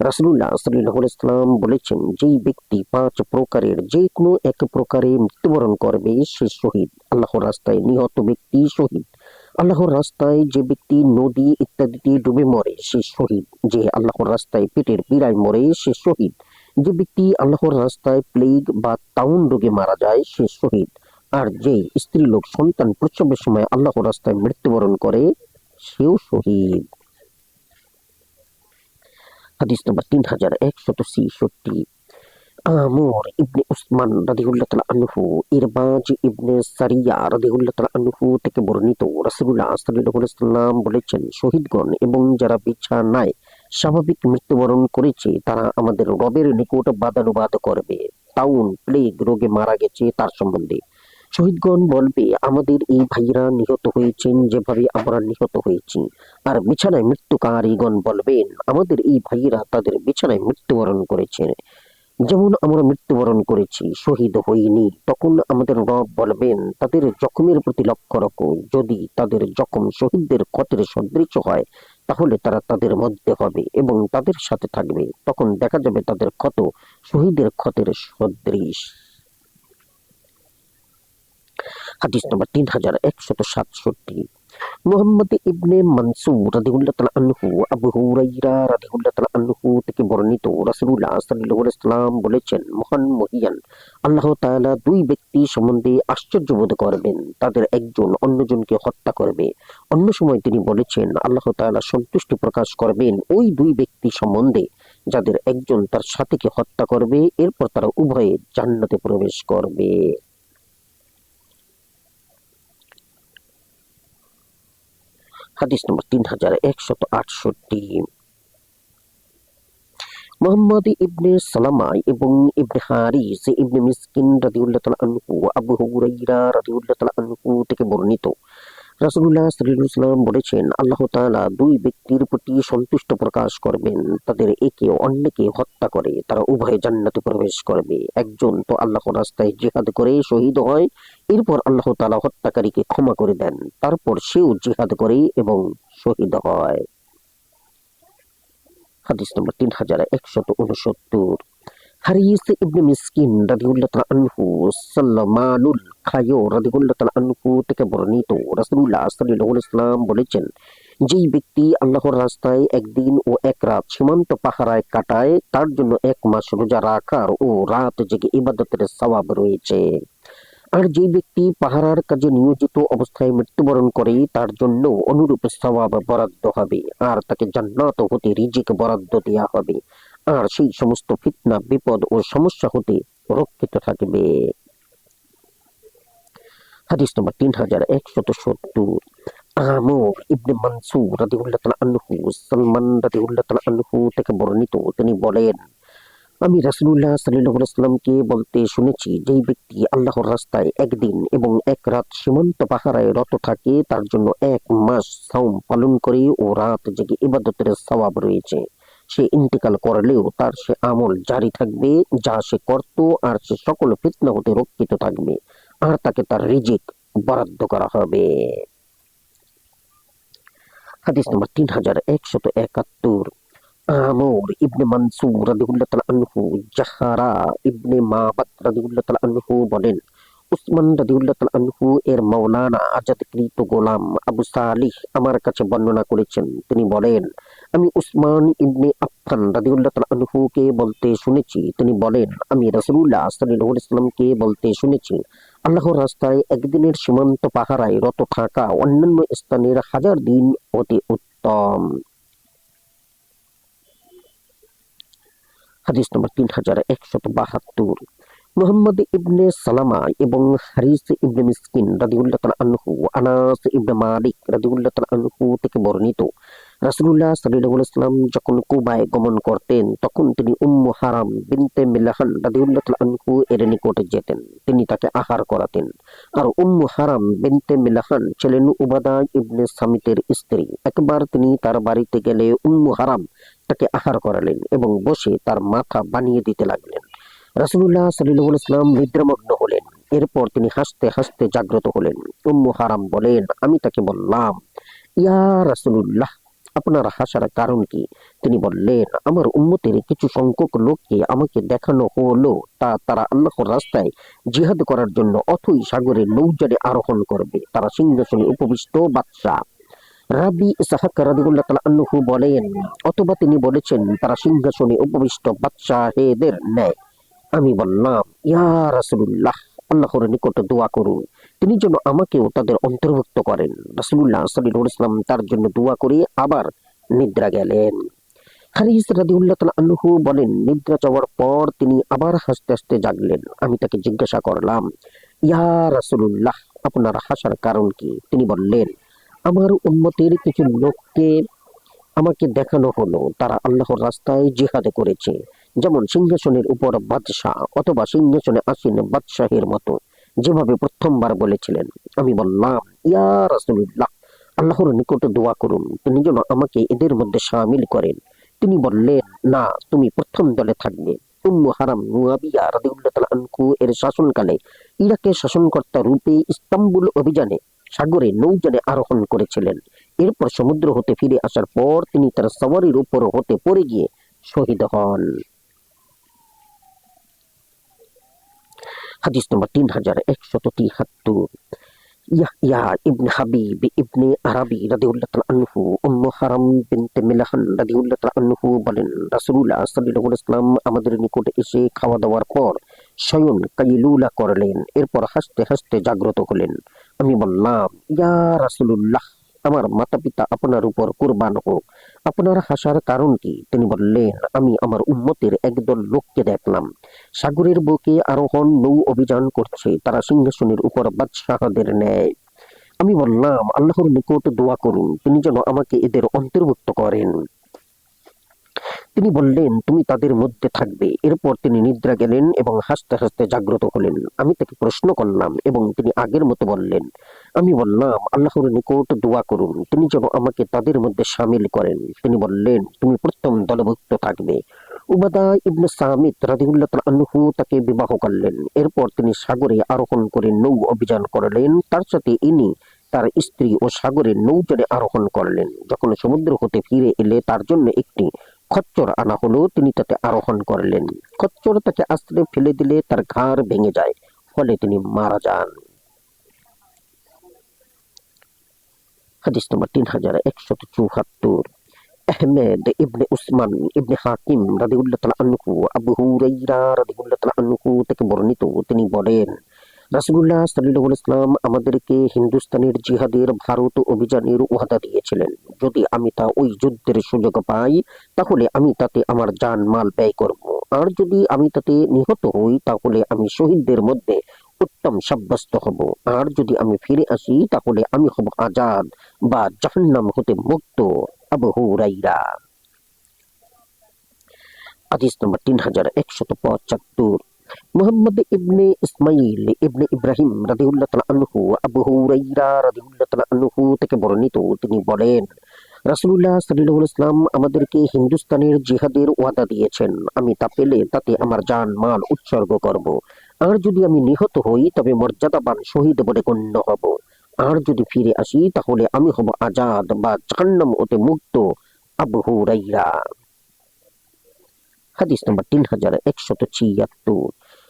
রাসূলুল্লাহ সাল্লাল্লাহু আলাইহি ওয়াসাল্লাম বলেছেন, যেই ব্যক্তি 5 প্রকারের যে কোনো এক প্রকারে মৃত্যুবরণ করবে সে শহীদ। আল্লাহর রাস্তায় নিহত ব্যক্তি শহীদ। আল্লাহর রাস্তায় যে ব্যক্তি নদী ইত্যাদিতে ডুবে মরে সে শহীদ। যে আল্লাহর রাস্তায় পেটের পীড়ায় মরে সে শহীদ। যে ব্যক্তি আল্লাহর রাস্তায় প্লেগ বা তাউন রোগে মারা যায় সে শহীদ। আর যে স্ত্রীলোক সন্তান প্রসবের সময় আল্লাহর রাস্তায় মৃত্যুবরণ করে সেও শহীদ। হাদিস নম্বর 3166। আমর ইবনে উসমান রাদিয়াল্লাহু তাআলা আনহু, ইরবাজ ইবনে সারিয়া রাদিয়াল্লাহু তাআলা আনহু থেকে বর্ণিত, রাসূলুল্লাহ সাল্লাল্লাহু আলাইহি ওয়াসাল্লাম বলেছেন, শহীদগণ এবং যারা বিছানায় স্বাভাবিক মৃত্যুবরণ করেছে তারা আমাদের রবের নিকট বাদানুবাদ করবে তাউন প্লেগ রোগে মারা গেছে তার সম্বন্ধে। শহীদগণ বলবে, আমাদের এই ভাইরা নিহত হয়েছেন যেভাবে আমরা নিহত হয়েছি। আর বিছানায় মৃত্যুকারীগণ বলবেন, আমাদের এই ভাইয়েরা তাদের বিছানায় মৃত্যুবরণ করেছে যেমন আমরা মৃত্যুবরণ করেছি, শহীদ হইনি। তখন আমাদের রব বলবেন, তাদের জখমের প্রতি লক্ষ্য রাখো, যদি তাদের জখম শহীদদের ক্ষতের সদৃশ হয় তাহলে তারা তাদের মধ্যে হবে এবং তাদের সাথে থাকবে। তখন দেখা যাবে তাদের ক্ষত শহীদের ক্ষতের সদৃশ। হাদিস নম্বর 3167। মুহাম্মদ ইবনে মানসুর রাদিয়াল্লাহু তাআলা আনহু, আবু হুরায়রা রাদিয়াল্লাহু তাআলা আনহু থেকে বর্ণিত, রাসূলুল্লাহ সাল্লাল্লাহু আলাইহি ওয়াসাল্লাম বলেছেন, মহান মহিয়ান আল্লাহ তাআলা 2 ব্যক্তি সম্বন্ধে আশ্চর্য বোধ করবেন, তাদের একজন অন্যজনকে হত্যা করবে। অন্য সময় তিনি বলেছেন, আল্লাহ তাআলা সন্তুষ্টি প্রকাশ করবেন ওই 2 ব্যক্তি সম্বন্ধে যাদের একজন তার সাথীকে হত্যা করবে, এরপর তারা উভয়ে জান্নাতে প্রবেশ করবে। হাদিস নম্বর 3168। মুহাম্মদ ইবনে সালামা এবং ইবনে হারিস ইবনে মিসকিন রাদিয়াল্লাহু তাআলা আনহু, আবু হুরায়রা রাদিয়াল্লাহু তাআলা আনহু থেকে বর্ণিত, রাসূলুল্লাহ সাল্লাল্লাহু আলাইহি ওয়াসাল্লাম বলেছেন, আল্লাহ তাআলা 2 ব্যক্তির প্রতি সন্তুষ্ট প্রকাশ করবেন, তাদের একে অন্যকে হত্যা করে তারা উভয়ে জান্নাতে প্রবেশ করবে। একজন তো আল্লাহর রাস্তায় জিহাদ করে শহীদ হয়, এরপর আল্লাহ তাআলা হত্যাকারীকে ক্ষমা করে দেন, তারপর সেও জিহাদ করে এবং শহীদ হয়। হাদিস নম্বর 3169। হারিস ইবনে মিসকিন রাদিয়াল্লাহু তাআলা আনহু, সালমানুল খায়র রাদিয়াল্লাহু তাআলা আনহু থেকে বর্ণিত, রাসূলুল্লাহ সাল্লাল্লাহু আলাইহি ওয়াসাল্লাম বলেছেন, যেই ব্যক্তি আল্লাহর রাস্তায় একদিন ও এক রাত সীমান্ত পাহারায় কাটায় তার জন্য 1 মাস রোজা রাখার ও রাত জেগে ইবাদতের সওয়াব রয়েছে। আর যে ব্যক্তি পাহারার কাজে নিয়োজিত অবস্থায় মৃত্যুবরণ করে তার জন্য অনুরূপ সওয়াব বরাদ্দ হবে, আর তাকে জান্নাত হতে রিজিক বরাদ্দ দেয়া হবে, আর সেই সমস্ত ফিতনা বিপদ ও সমস্যা হতে রক্ষিত থাকবে। হাদিস নম্বর 3170। আমর ইবনে মানসুর রাদিয়াল্লাহু তাআলা আনহু, সালমান রাদিয়াল্লাহু তাআলা আনহু থেকে বর্ণিত, তিনি বলেন, আমি রাসূলুল্লাহ সাল্লাল্লাহু আলাইহি ওয়াসাল্লামকে বলতে শুনেছি, যেই ব্যক্তি আল্লাহর রাস্তায় একদিন এবং এক রাত সীমান্ত পাহারায় রত থাকে তার জন্য 1 মাস সাওম পালন করে ও রাত জেগে ইবাদতের সওয়াব রয়েছে। সে ইন্তেকাল করলেও তার সে আমল জারি থাকবে যা সে করত, আর সে সকল ফিতনা হতে রক্ষিত থাকবে, আর তাকে তার রিজিক বরাদ্দ করা হবে। হাদিস নম্বর 3171। আমর ইবনে মানসুর রাদিয়াল্লাহু তাআলা আনহু জাহারা ইবনে মাবাদ রাদিয়াল্লাহু তাআলা আনহু বলেন, উসমান রাদিয়াল্লাহু তাআলা আনহু এর মাওলানা আজাদকৃত গোলাম আবু সালিহ আমার কাছে বর্ণনা করেছেন। তিনি বলেন, আমি উসমান ইবনে আফফান রাদিয়াল্লাহু তাআলা আনহু কে বলতে শুনেছি, তিনি বলেন, আমি রাসূলুল্লাহ সাল্লাল্লাহু আলাইহি ওয়াসাল্লামকে বলতে শুনেছি, আল্লাহর রাস্তায় একদিনের সীমান্ত পাহারায় রত থাকা অন্যান্য স্থানের 1000 দিন অতি উত্তম। হাদিস নম্বর 3172। মুহাম্মদ ইবনে সালামা এবং হারিস ইবনে মিসকিন রাদিয়াল্লাহু তাআলা আনহু আনাস ইবনে মালিক রাদিয়াল্লাহু তাআলা আনহু থেকে বর্ণিত, রাসূলুল্লাহ সাল্লাল্লাহু আলাইহি ওয়াসাল্লাম যখন কুবায় গমন করতেন তখন তিনি উম্মু হারাম বিনতে মিলহান রাদিয়াল্লাহু তাআলা আনহু এর নিকটে যেতেন। তিনি তাকে আহার করাতেন। আর উম্মু হারাম বিনতে মিলহান ছিলেন উবাদা ইবনে সামিতের স্ত্রী। একবার তিনি তার বাড়িতে গেলে উম্মু হারাম তাকে আহার করালেন এবং বসে তার মাথা বানিয়ে দিতে লাগলেন। রাসূলুল্লাহ সাল্লাল্লাহু আলাইহি ওয়াসাল্লাম নিদ্রামগ্ন হলেন। এরপর তিনি হাসতে হাসতে জাগ্রত হলেন। উম্মু হারাম বলেন, আমি তাকে বললাম, ইয়া রাসূলুল্লাহ, আপনার হাসার কারণ কি? তিনি বললেন, আমার উম্মতের কিছু সংখ্যক লোককে আমাকে দেখানো হলো, তারা আল্লাহর রাস্তায় জিহাদ করার জন্য অথই সাগরে নৌযানে আরোহণ করবে। তারা সিংহাসনে উপবিষ্ট বাদশাহ। রাবি ইসহাক রাদিয়াল্লাহু তাআলা আনহু বলেন, অথবা তিনি বলেছেন তারা সিংহাসনে উপবিষ্ট বাদশাহেদের ন্যায়। আমি বললাম, ইয়া রাসূলুল্লাহ, আল্লাহর নিকট দোয়া করুন, তিনি যেন আমাকেও তাদের অন্তর্ভুক্ত করেন। রাসূলুল্লাহ সাল্লাল্লাহু আলাইহি ওয়াসাল্লাম তার জন্য দোয়া করে আবার নিদ্রা গেলেন। হারিস রাদিয়াল্লাহু তাআলা আনহু বলেন, নিদ্রা যাওয়ার পর তিনি আবার হাসতে হাসতে জাগলেন। আমি তাকে জিজ্ঞাসা করলাম, ইয়া রাসূলুল্লাহ, আপনার হাসার কারণ কি? তিনি বললেন, আমার উম্মতের কিছু লোককে আমাকে দেখানো হলো, তারা আল্লাহর রাস্তায় জিহাদ করেছে, যেমন সিংহাসনের উপর বাদশাহ অথবা সিংহাসনে আসীন বাদশাহের মতো, যেভাবে প্রথমবার বলেছিলেন। আমি বললাম, ইয়া রাসূলুল্লাহ, আল্লাহর নিকট দোয়া করুন, তিনি যেন আমাকে এদের মধ্যে শামিল করেন। তিনি বললেন, না, তুমি প্রথম দলে থাকবে। উম্মু হারাম মুয়াবিয়া রাদিয়াল্লাহু তাআলা আনহু এর শাসনকালে ইরাকের শাসনকর্তা রূপে ইস্তাম্বুল অভিযানে সাগরে নৌযানে আরোহণ করেছিলেন। এরপর সমুদ্র হতে ফিরে আসার পর তিনি তার সওয়ারির উপর হতে পড়ে গিয়ে শহীদ হন। হাদিস নম্বর 3173। ইয়াহইয়া ইবনে হাবিব ইবনে আরাবি রাদিয়াল্লাহু তাআলা আনহু উম্মু হারাম বিনতে মিলহান রাদিয়াল্লাহু তাআলা আনহু বলেন, রাসূলুল্লাহ সাল্লাল্লাহু আলাইহি ওয়াসাল্লাম আমাদের নিকটে এসে খাওয়া দাওয়ার পর শয়ন কাইলুলা করলেন। এরপর হাসতে হাসতে জাগ্রত হলেন। আমি বললাম, ইয়া রাসূলুল্লাহ, আমার মাতা পিতা আপনার উপর কুরবান হোক, আপনার হাসার কারণ কি? তিনি বললেন, আমি আমার উম্মতের একদল লোককে দেখলাম সাগরের বুকে আরোহণ নৌ অভিযান করছে, তারা সিংহাসনের উপর বাদশাহদের ন্যায়। আমি বললাম, আল্লাহর নিকট দোয়া করুন, তিনি যেন আমাকে এদের অন্তর্ভুক্ত করেন। তিনি বললেন, তুমি তাদের মধ্যে থাকবে। এরপর তিনি নিদ্রা গেলেন এবং হাসতে হাসতে জাগ্রত হলেন। আমি তাকে প্রশ্ন করলাম এবং তিনি আগের মতো বললেন। আমি বললাম, আল্লাহর নিকট দোয়া করুন, তিনি যেন আমাকে তাদের মধ্যে শামিল করেন। তিনি বললেন, তুমি প্রথম দলভুক্ত থাকবে। উবাদা ইবনে সামিত রাদিয়াল্লাহু তাআলা আনহু তাকে বিবাহ করলেন। এরপর তিনি সাগরে আরোহণ করে নৌ অভিযান করলেন। তার সাথে ইনি তার স্ত্রী ও সাগরে নৌযানে আরোহণ করলেন। যখন সমুদ্র হতে ফিরে এলে তার জন্য একটি খচ্চর আনা হলো, তিনি তাতে আরোহণ করলেন। খচ্চর তাকে আশ্রে ফেলে দিলে তার ঘাড় ভেঙে যায়, ফলে তিনি মারা যান। হাদিস নম্বর 3174। আহমেদ ইবনে উসমান ইবনে হাকিম রাদিয়াল্লাহু তাআলা আনহু আবু হুরায়রা রাদিয়াল্লাহু তাআলা আনহু থেকে বর্ণিত, তিনি বলেন, রাসূলুল্লাহ সাল্লাল্লাহু আলাইহি ওয়াসাল্লাম আমাদেরকে হিন্দুস্তানের জিহাদের ভারত অভিযানের ওয়াদা দিয়েছিলেন। যদি আমি তা ওই যুদ্ধের সুযোগ পাই তাহলে আমি তাতে আমার জান মাল ব্যয় করব, আর যদি আমি তাতে নিহত হই তাহলে আমি শহীদদের মধ্যে উত্তম সাব্যস্ত হব, আর যদি আমি ফিরে আসি তাহলে আমি হব আজাদ বা জাহান্নাম হতে মুক্ত। আবু হুরায়রা। হাদিস নম্বর 3175। মুহাম্মদ ইবনে ইসমাইল ইবনে ইব্রাহিম রাদিয়াল্লাহু তাআলা আনহু আবু হুরায়রা রাদিয়াল্লাহু তাআলা আনহু থেকে বর্ণিত, তিনি বলেন রাসূলুল্লাহ সাল্লাল্লাহু আলাইহি ওয়াসাল্লাম আমাদেরকে হিন্দুস্তানের জিহাদের ওয়াদা দিয়েছেন। আমি তা পেলে তাতে আমার জান মাল উৎসর্গ করব। আর যদি আমি নিহত হই তবে মর্যাদাবান শহীদ বলে গণ্য হব। আর যদি ফিরে আসি তাহলে আমি হব আজাদ বা জাহান্নাম হতে মুক্ত। আবু হুরায়রা। হাদিস নম্বর 3176।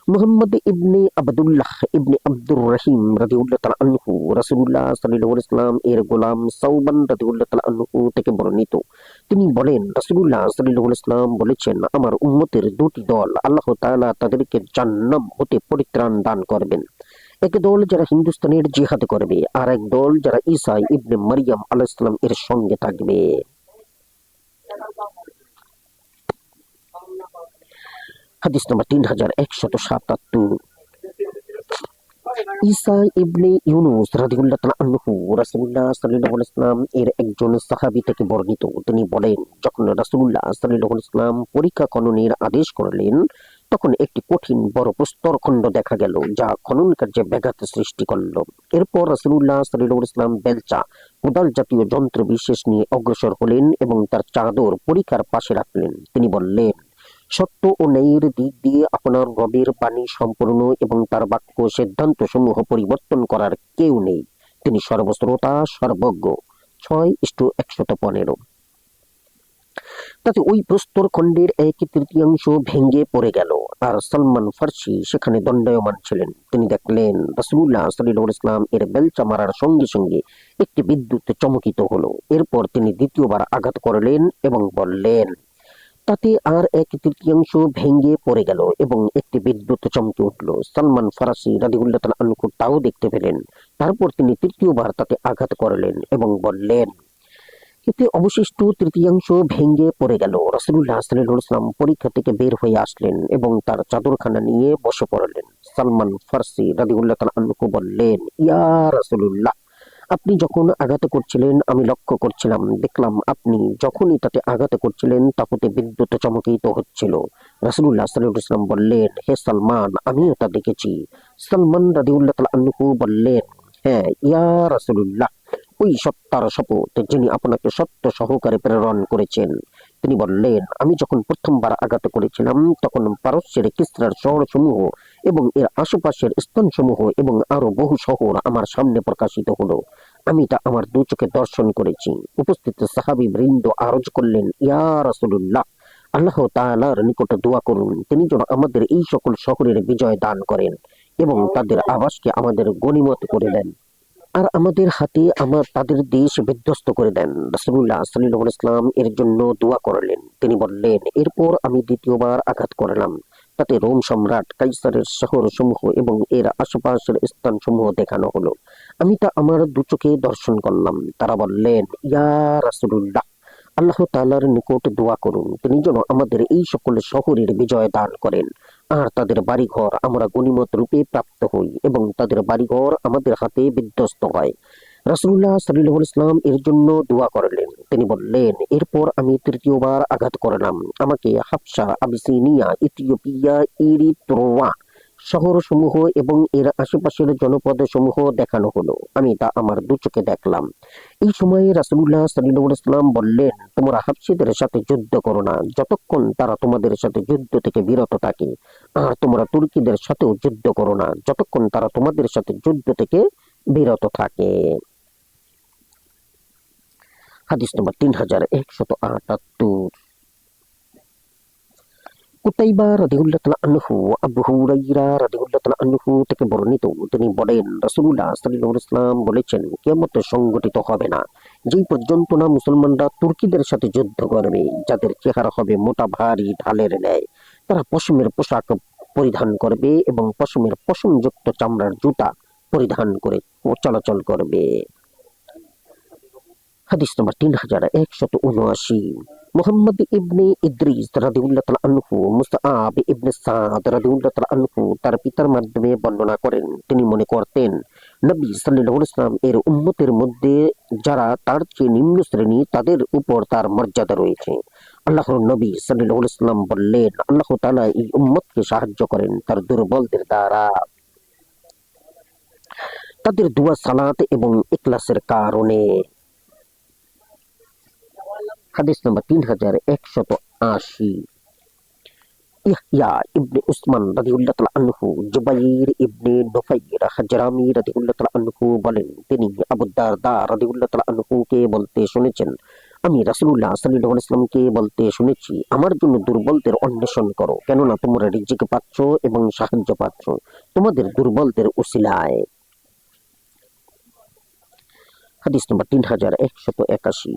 মুহাম্মদ ইবনে আবদুল্লাহ ইবনে আব্দুর রহিম রাদিয়াল্লাহু তাআলা আনহু রাসূলুল্লাহ সাল্লাল্লাহু আলাইহি ওয়াসাল্লাম এর গোলাম সাওবান রাদিয়াল্লাহু তাআলা আনহু থেকে বর্ণিত, তিনি বলেন রাসূলুল্লাহ সাল্লাল্লাহু আলাইহি ওয়াসাল্লাম বলেছেন, আমার উম্মতের দুটি দল আল্লাহ তাআলা তাদেরকে জাহান্নাম হতে পরিত্রাণ দান করবেন। এক দল যারা হিন্দুস্তানের জিহাদ করবে, আর এক দল যারা ঈসা ইবনে মারইয়াম আলাইহিস সালাম এর সঙ্গে থাকবে। হাদিস নম্বর 3177। ঈসা ইবনে ইউনুস রাদিয়াল্লাহু তাআলা আনহু রাসূলুল্লাহ সাল্লাল্লাহু আলাইহি ওয়াসাল্লাম এর একজন সাহাবী থেকে বর্ণিত, তিনি বলেন যখন রাসূলুল্লাহ সাল্লাল্লাহু আলাইহি ওয়াসাল্লাম পরীক্ষা খননের আদেশ করলেন তখন একটি কঠিন বড় প্রস্তরখণ্ড দেখা গেল যা খনন কার্যে ব্যাঘাত সৃষ্টি করল। এরপর রাসূলুল্লাহ সাল্লাল্লাহু আলাইহি ওয়াসাল্লাম বেলচা কোদাল জাতীয় যন্ত্র বিশেষ নিয়ে অগ্রসর হলেন এবং তার চাদর পরীক্ষার পাশে রাখলেন। তিনি বললেন, সত্য ও ন্যায়ের দিক দিয়ে আপনার রবের বাণী সম্পূর্ণ এবং তার বাক্য সিদ্ধান্ত সমূহ পরিবর্তন করার কেউ নেই। তিনি সর্বশ্রোতা সর্বজ্ঞ। 6:115। তাতে ওই প্রস্তর খণ্ডের 1/3 ভেঙে পড়ে গেল, আর সালমান ফার্সি সেখানে দণ্ডায়মান ছিলেন। তিনি দেখলেন রাসূলুল্লাহ সাল্লাল্লাহু আলাইহি ওয়াসাল্লাম এর বেলচা মারার সঙ্গে সঙ্গে একটি বিদ্যুৎ চমকিত হলো। এরপর তিনি দ্বিতীয়বার আঘাত করলেন এবং বললেন, তাতে আর 1/3 ভেঙে পড়ে গেল এবং একটি বিদ্যুৎ চমকে উঠল। সালমান ফারাসি রাদিয়াল্লাহু তাআলা আনহু তাও দেখতে পেলেন। তারপর তিনি তৃতীয়বার তাতে আঘাত করলেন এবং বললেন, এতে অবশিষ্ট 1/3 ভেঙে পড়ে গেল। রাসূলুল্লাহ সাল্লাল্লাহু আলাইহি ওয়াসাল্লাম পরীক্ষা থেকে বের হয়ে আসলেন এবং তার চাদরখানা নিয়ে বসে পড়লেন। সালমান ফারসি রাদিয়াল্লাহু তাআলা আনহু বললেন, ইয়া রাসূলুল্লাহ, আপনি যখন আঘাত করছিলেন আমি লক্ষ্য করছিলাম, দেখলাম আপনি যখনই তাতে আঘাত করছিলেন তাতে বিদ্যুৎ চমকিত হচ্ছিল। রাসূলুল্লাহ সাল্লাল্লাহু আলাইহি ওয়াসাল্লাম বললেন, হে সালমান, আমিও তা দেখেছি। সালমান রাদিয়াল্লাহু তাআলা আনহু বললেন, হ্যাঁ ইয়া রাসূলুল্লাহ, ওই সত্তার শপথ যিনি আপনাকে সত্য সহকারে প্রেরণ করেছেন। তিনি বললেন, আমি যখন প্রথমবার আঘাত করেছিলাম তখন পারস্যের কিসরার শহরসমূহ এবং এর আশেপাশের স্থানসমূহ এবং আরো বহু শহর আমার সামনে প্রকাশিত হলো। আমি তা আমার দু চোখে দর্শন করেছি। উপস্থিত সাহাবী বৃন্দ আরজ করলেন, ইয়া রাসূলুল্লাহ, আল্লাহ তাআলার নিকট দোয়া করুন তিনি যেন আমাদের এই সকল শহরের বিজয় দান করেন এবং তাদের আবাসকে আমাদের গনিমত করে দেন, আর আমাদের হাতে তাদের দেশ বিধ্বস্ত করে দেন। রাসূলুল্লাহ সাল্লাল্লাহু আলাইহি ওয়াসাল্লাম এর জন্য দোয়া করলেন। তিনি বললেন, এরপর আমি দ্বিতীয়বার আঘাত করলাম। তাতে রোম সম্রাট কাইসারের শহর সমূহ এবং এর আশেপাশের স্থান সমূহ দেখানো হলো। আমি তা আমার দু চোখে দর্শন করলাম। তারা বললেন, ইয়া রাসূলুল্লাহ, আল্লাহ তাআলার নিকট দোয়া করুন তিনি যেন আমাদের এই সকল শহরের বিজয় দান করেন, আর তাদের বাড়িঘর আমরা গনিমত রূপে প্রাপ্ত হই এবং তাদের বাড়িঘর আমাদের হাতে বিধ্বস্ত হয়। রাসূলুল্লাহ সাল্লাল্লাহু আলাইহি ওয়াসাল্লাম এর জন্য দোয়া করলেন। তিনি বললেন, এরপর আমি তৃতীয়বার আঘাত করলাম। আমাকে হাবশা, আবিসিনিয়া, ইথিওপিয়া, ইরিত্রোয়া শহরসমূহ এবং এর আশেপাশের জনপদ সমূহ দেখানো হলো। আমি তা আমার দু চোখে দেখলাম। এই সময়ে রাসূলুল্লাহ সাল্লাল্লাহু আলাইহি ওয়াসাল্লাম বললেন, তোমরা হাবশীদের সাথে যুদ্ধ করো না যতক্ষণ তারা তোমাদের সাথে যুদ্ধ থেকে বিরত থাকে, আর তোমরা তুর্কিদের সাথেও যুদ্ধ করো না যতক্ষণ তারা তোমাদের সাথে যুদ্ধ থেকে বিরত থাকে। হাদিস নম্বর 3178। কুতাইবা রাদিয়াল্লাহু তাআলা আনহু আবু হুরায়রা রাদিয়াল্লাহু তাআলা আনহু থেকে বর্ণিত, তিনি বলেন রাসূলুল্লাহ সাল্লাল্লাহু আলাইহি ওয়াসাল্লাম বলেছেন, কিয়ামত সংঘটিত হবে না যেই পর্যন্ত না মুসলমানরা তুর্কিদের সাথে যুদ্ধ করবে, যাদের চেহারা হবে মোটা ভারী ঢালের ন্যায়। তারা পশমের পোশাক পরিধান করবে এবং পশমের পশমযুক্ত চামড়ার জুতা পরিধান করে চলাচল করবে। হাদিস নম্বর 3179। মুহাম্মদ ইবনে ইদ্রিস রাদিয়াল্লাহু তাআলা আনহু মুসআব ইবনে সাদ রাদিয়াল্লাহু তাআলা আনহু তার পিতার মাধ্যমে বর্ণনা করেন, তিনি মনে করতেন নবী সাল্লাল্লাহু আলাইহি ওয়াসাল্লাম এর উম্মতের মধ্যে যারা তার চেয়ে নিম্ন শ্রেণী তাদের উপর তার মর্যাদা রয়েছে, আল্লাহর নবী সাল্লাল্লাহু আলাইহি ওয়াসাল্লাম বললেন, আল্লাহ তাআলা এই উম্মতকে সাহায্য করেন তার দুর্বলদের দ্বারা, তাদের দুয়া সালাত এবং ইখলাসের কারণে। হাদিস নম্বর 3180। ইয়াহইয়া ইবনে উসমান রাদিয়াল্লাহু তাআলা আনহু জুবাইর ইবনে নুফাইর হাজরামি রাদিয়াল্লাহু তাআলা আনহু বলেন, তিনি আবু দারদা রাদিয়াল্লাহু তাআলা আনহুকে বলতে শুনেছেন, আমি রাসূলুল্লাহ সাল্লাল্লাহু আলাইহি ওয়াসাল্লামকে বলতে শুনেছি, আমার জন্য দুর্বলদের অন্বেষণ করো, কেননা তোমরা রিজিক পাচ্ছ এবং সাহায্য পাচ্ছ তোমাদের দুর্বলদের উসিলায়। হাদিস নম্বর 3181।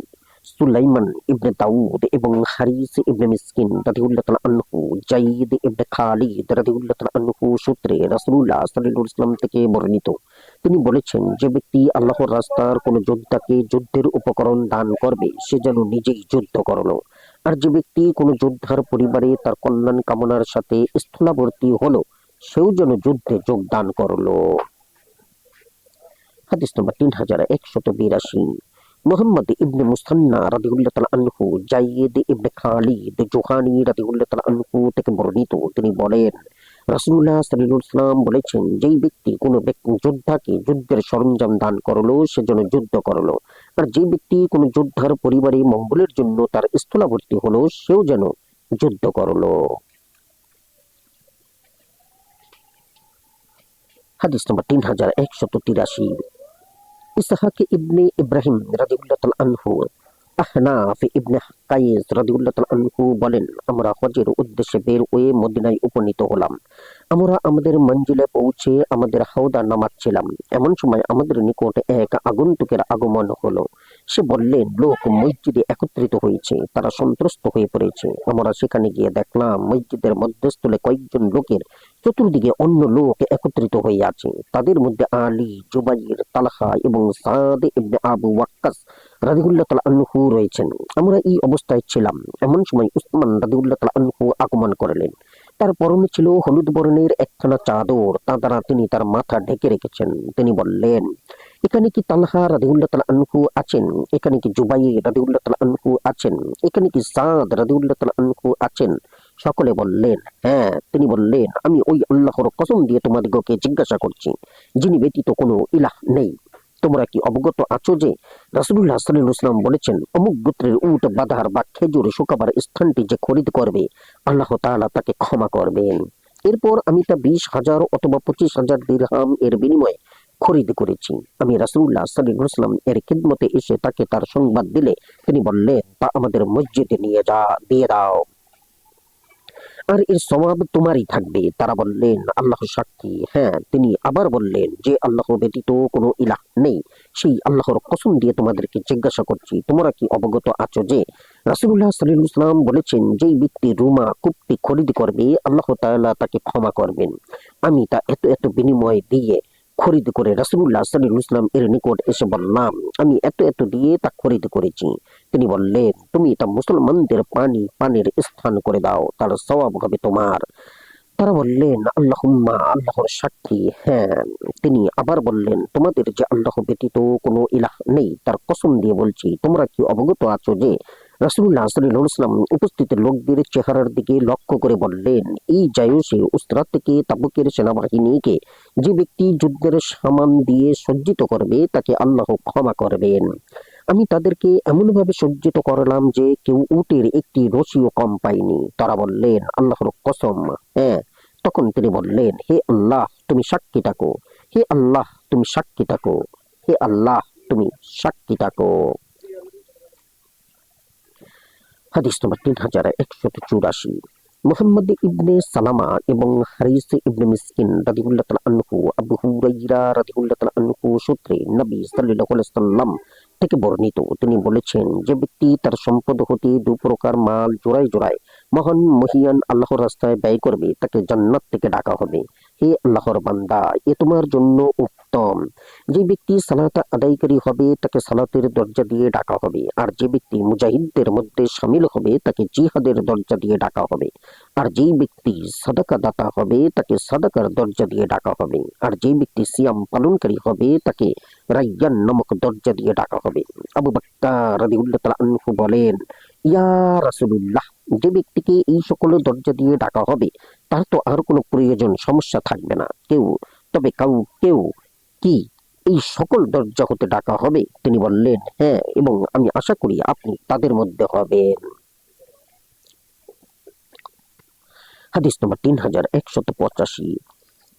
সুলাইমান ইবনে দাউদ এবং হারিস ইবনে মিসকিন রাদিয়াল্লাহু তাআলা আনহু যায়েদ ইবনে খালিদ রাদিয়াল্লাহু তাআলা আনহু সূত্রে রাসূলুল্লাহ সাল্লাল্লাহু আলাইহি ওয়াসাল্লাম থেকে বর্ণিত, তিনি বলেছেন, যে ব্যক্তি আল্লাহর রাস্তার কোন যোদ্ধাকে যুদ্ধের উপকরণ দান করবে সে যেন নিজেই যুদ্ধ করলো, আর যে ব্যক্তি কোন যোদ্ধার পরিবারে তার কল্যাণ কামনার সাথে স্থলাবর্তী হলো সেও যেন যুদ্ধে যোগদান করলো। হাদিস নম্বর 3182। মুহাম্মদ ইবনে মুসান্না রাদিয়াল্লাহু তাআলা আনহু যায়েদ ইবনে খালিদ জুহানী রাদিয়াল্লাহু তাআলা আনহু থেকে বর্ণিত, তিনি বলেন, রাসূলুল্লাহ সাল্লাল্লাহু আলাইহি ওয়াসাল্লাম বলেছেন, যেই ব্যক্তি কোনো যোদ্ধাকে যুদ্ধের সরঞ্জাম দান করলো সে যেন যুদ্ধ করলো, আর যে ব্যক্তি কোনো যোদ্ধার পরিবারে মঙ্গলের জন্য তার স্থলাবর্তী হলো সেও যেন যুদ্ধ করলো। হাদিস নম্বর 3183। ইসহাক ইবনে ইব্রাহিম রাদিয়াল্লাহু তাআলা আনহু আহনাফ ইবনে কাইস রাদিয়াল্লাহু তাআলা আনহু বলেন, আমরা হজের উদ্দেশ্যে বের হয়ে মদিনায় উপনীত হলাম। আমরা আমাদের মঞ্জিলে পৌঁছে আমাদের হাওদা নামাচ্ছিলাম, এমন সময় আমাদের নিকট এক আগন্তুকের আগমন হলো। সে বললেন, লোক মসজিদে একত্রিত হয়েছে, তারা সন্ত্রস্ত হয়ে পড়েছে। আমরা সেখানে গিয়ে দেখলাম মসজিদের মধ্যস্থলে কয়েকজন লোকের চতুর্দিকে অন্য লোক একত্রিত হয়ে আছে, তাদের মধ্যে আলী, জুবাইর, তালহা এবং সাদ ইবনে আবু ওয়াক্কাস রাদিয়াল্লাহু তাআলা আনহু রয়েছেন। আমরা এই অবস্থায় ছিলাম, এমন সময় উসমান রাদিয়াল্লাহু তাআলা আনহু আগমন করলেন। তার পরনে ছিল হলুদ বর্ণের একখানা চাদর, তা দ্বারা তিনি তার মাথা ঢেকে রেখেছেন। তিনি বললেন, এখানে কি তালহা রাদিয়াল্লাহু তাআলা আনহু আছেন? এখানে কি জুবাইর রাদিয়াল্লাহু তাআলা আনহু আছেন? এখানে কি সাদ রাদিয়াল্লাহু তাআলা আনহু আছেন? সকলে বললেন, হ্যাঁ। তিনি বললেন, আমি ওই আল্লাহর কসম দিয়ে তোমাদিগকে জিজ্ঞাসা করছি, যিনি ব্যতীত কোনো ইলাহ নেই, তোমরা কি অবগত আছো যে রাসূলুল্লাহ সাল্লাল্লাহু আলাইহি ওয়াসাল্লাম বলেছেন, অমুক গোত্রের উট বাঁধার বা খেজুর শুকাবার স্থানটি যে খরিদ করবে আল্লাহ তাআলা তাকে ক্ষমা করবেন। এরপর আমি তা 20,000 অথবা 25,000 দিরহাম এর বিনিময়ে খরিদ করেছি। আমি রাসূলুল্লাহ সাল্লাল্লাহু আলাইহি ওয়াসাল্লাম এর খিদমতে এসে তাকে তার সংবাদ দিলে তিনি বললেন, তা আমাদের মসজিদে দিয়ে দাও, আর এর সওয়াব তোমারই থাকবে। তারা বললেন, আল্লাহ সাক্ষী, হ্যাঁ। তিনি আবার বললেন, যে আল্লাহ ব্যতীত কোনো ইলাহ নেই, সেই আল্লাহর কসম দিয়ে তোমাদেরকে জিজ্ঞাসা করছি, তোমরা কি অবগত আছো যে রাসূলুল্লাহ সাল্লাল্লাহু আলাইহি ওয়াসাল্লাম বলেছেন, যেই ব্যক্তি রুমা কুপ্তি খরিদ করবে আল্লাহ তাআলা তাকে ক্ষমা করবেন। আমি তা এত এত বিনিময় দিয়ে খরিদ করে রাসূলুল্লাহ সাল্লাল্লাহু আলাইহি ওয়াসাল্লাম এর নিকট এসে বললাম, আমি এত এত দিয়ে তা খরিদ করেছি। তিনি বললেন, তুমি এটা মুসলমানদের পানির স্থান করে দাও, তার সওয়াব হবে তোমার। তারা বললেন, আল্লাহুম্মা, আল্লাহর সাক্ষী, হ্যাঁ। তিনি আবার বললেন, তোমাদের যে আল্লাহ ব্যতীত কোনো ইলাহ নেই তার কসম দিয়ে বলছি, তোমরা কি অবগত আছো যে রাসূলুল্লাহ সাল্লাল্লাহু আলাইহি ওয়াসাল্লাম উপস্থিত লোকদের চেহারার দিকে লক্ষ্য করে বললেন, এই জায়সে উসরা থেকে তাবুকের সেনাবাহিনীকে যে ব্যক্তি যুদ্ধের সামান দিয়ে সজ্জিত করবে তাকে আল্লাহ ক্ষমা করবেন। আমি তাদেরকে এমনভাবে সজ্জিত করলাম যে কেউ উটের একটি রশিও কম পায়নি। তারা বললেন, আল্লাহর কসম, হ্যাঁ। তখন তিনি বললেন, হে আল্লাহ, তুমি সাক্ষী থাকো, হে আল্লাহ তুমি সাক্ষী থাকো, হে আল্লাহ তুমি সাক্ষী থাকো। হাদিস নম্বর 3184। মুহাম্মদ ইবনে সালামা এবং হারিস ইবনে মিসকিন রাদিয়াল্লাহু তাআলা আনহু আবু হুরায়রা রাদিয়াল্লাহু তাআলা আনহু সূত্রে নবী সাল্লাল্লাহু আলাইহি ওয়াসাল্লাম থেকে বর্ণিত, তিনি বলেছেন, যে ব্যক্তি তার সম্পদ হতে দু প্রকার মাল জোড়ায় জোড়ায় মহান মহিয়ান আল্লাহর রাস্তায় ব্যয় করবে তাকে জান্নাত থেকে ডাকা হবে, হে আল্লাহর বান্দা, এ তোমার জন্য উত্তম। যে ব্যক্তি সালাত আদায়কারী হবে তাকে সালাতের দরজা দিয়ে ডাকা হবে, আর যে ব্যক্তি মুজাহিদদের মধ্যে শামিল হবে তাকে জিহাদের দরজা দিয়ে ডাকা হবে, আর যেই ব্যক্তি সাদাকা দাতা হবে তাকে সাদাকার দরজা দিয়ে ডাকা হবে, আর যেই ব্যক্তি সিয়াম পালনকারী হবে তাকে রায়্যান নামক দরজা দিয়ে ডাকা হবে। আবু বকর রাদিয়াল্লাহু তাআলা আনহু বলেন, ইয়া রাসূলুল্লাহ, যে ব্যক্তিকে এই সকল দরজা দিয়ে ডাকা হবে তার তো আর কোনো প্রয়োজন সমস্যা থাকবে না। কেউ কি এই সকল দরজা হতে ডাকা হবে? তিনি বললেন, হ্যাঁ, এবং আমি আশা করি আপনি তাদের মধ্যে হবেন। হাদিস নম্বর 3185।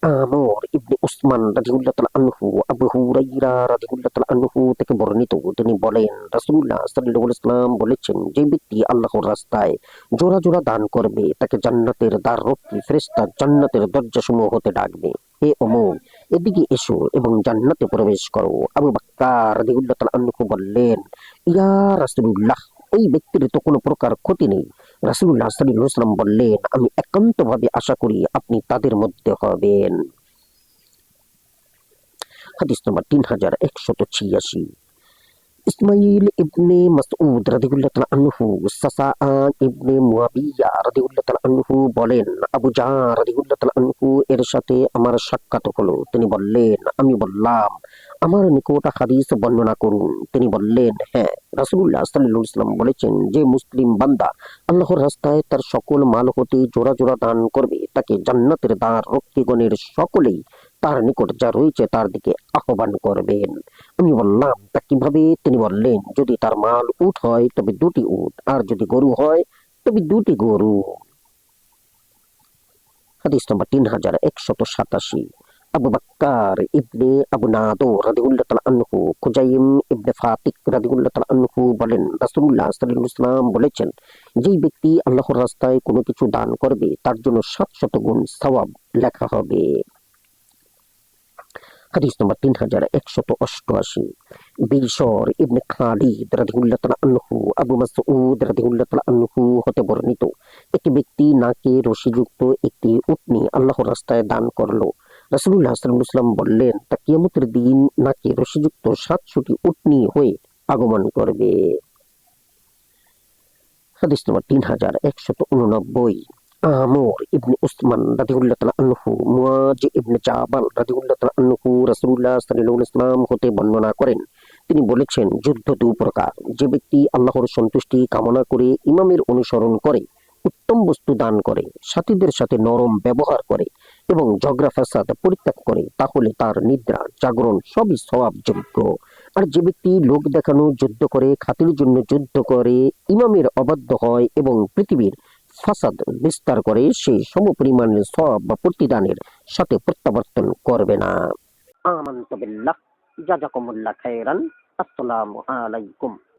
আমর ইবনে উসমান রাদিয়াল্লাহু তাআলা আনহু আবু হুরায়রা রাদিয়াল্লাহু তাআলা আনহু থেকে বর্ণিত, তিনি বলেন রাসূলুল্লাহ সাল্লাল্লাহু আলাইহি ওয়াসাল্লাম বলেছেন, যে ব্যক্তি আল্লাহর রাস্তায় জোড়া জোড়া দান করবে তাকে জান্নাতের দ্বাররক্ষী ফেরেশতা জান্নাতের দরজাসমূহ হতে ডাকবে, হে ওমর, এদিকে এসো এবং জান্নাতে প্রবেশ করো। আবু বকর রাদিয়াল্লাহু তাআলা আনহু বললেন, ইয়া রাসূলুল্লাহ, ওই ব্যক্তির তো কোনো প্রকার ক্ষতি নেই। রাসূলুল্লাহ সাল্লাল্লাহু আলাইহি ওয়াসাল্লাম বললেন, আমি একান্তভাবে আশা করি আপনি তাদের মধ্যে হবেন। হাদিস নম্বর 3186। ইসমাইল ইবনে মাসউদ রাদিয়াল্লাহু তাআলা আনহু সাসাআন ইবনে মুয়াবিয়া রাদিয়াল্লাহু তাআলা আনহু বলেন, আবু জার রাদিয়াল্লাহু তাআলা আনহু এর সাথে আমার সাক্ষাৎ হলো। তিনি বললেন, আমি বললাম, আমার নিকট হাদিস বর্ণনা করুন। তিনি বললেন, হ্যাঁ, রাসূলুল্লাহ সাল্লাল্লাহু আলাইহি ওয়াসাল্লাম বলেছেন, যে মুসলিম বান্দা আল্লাহর রাস্তায় তার সকল মাল হতে জোড়া জোড়া দান করবে তাকে জান্নাতের দ্বার রক্ষীগণের সকলেই তার নিকট যা রয়েছে তার দিকে আহ্বান করবেন। আমি বললাম, তা কিভাবে? তিনি বললেন, যদি তার মাল উট হয় তবে 2টি উট, আর যদি গরু হয় তবে 2টি গরু। হাদিস নম্বর 3187। আবু বকর ইবনে আবু নাদর রাদিয়াল্লাহু তাআলা আনহু খুজাইম ইবনে ফাতিক রাদিয়াল্লাহু তাআলা আনহু বলেন, রাসূলুল্লাহ সাল্লাল্লাহু আলাইহি ওয়াসাল্লাম বলেছেন, যেই ব্যক্তি আল্লাহর রাস্তায় কোনো কিছু দান করবে তার জন্য 700 গুণ সওয়াব লেখা হবে। হাদিস নম্বর 3188। বিশর ইবনে খালিদ রাদিয়াল্লাহু তাআলা আনহু আবু মাসউদ রাদিয়াল্লাহু তাআলা আনহু হতে বর্ণিত, একটি ব্যক্তি নাকে রশিযুক্ত একটি উটনী আল্লাহর রাস্তায় দান করলো। রাসূলুল্লাহ সাল্লাল্লাহু আলাইহি ওয়াসাল্লাম বললেন, তা কিয়ামতের দিন নাকে রশিযুক্ত 700টি উটনী হয়ে আগমন করবে। হাদিস নম্বর 3189। আমর ইবনে উসমান রাদিয়াল্লাহু তাআলা আনহু মুয়াজ ইবনে জাবাল রাদিয়াল্লাহু তাআলা আনহু রাসূলুল্লাহ সাল্লাল্লাহু আলাইহি ওয়াসাল্লাম হতে বর্ণনা করেন, তিনি বলেছেন, যুদ্ধ 2 প্রকার। যে ব্যক্তি আল্লাহর সন্তুষ্টি কামনা করে ইমামের অনুসরণ করে, উত্তম বস্তু দান করে, সাথীদের সাথে নরম ব্যবহার করে এবং ঝগড়া ফাসাদ পরিত্যাগ করে, তাহলে তার নিদ্রা জাগরণ সবই সওয়াবযোগ্য। আর যে ব্যক্তি লোক দেখানো যুদ্ধ করে, খাতির জন্য যুদ্ধ করে, ইমামের অবাধ্য হয় এবং পৃথিবীর ফাসাদ বিস্তার করে, সে সমপরিমাণের সওয়াব বা প্রতিদানের সাথে প্রত্যাবর্তন করবে না। আমানতু বিল্লাহ। জাযাকুমুল্লাহ খাইরান। আসসালামু আলাইকুম।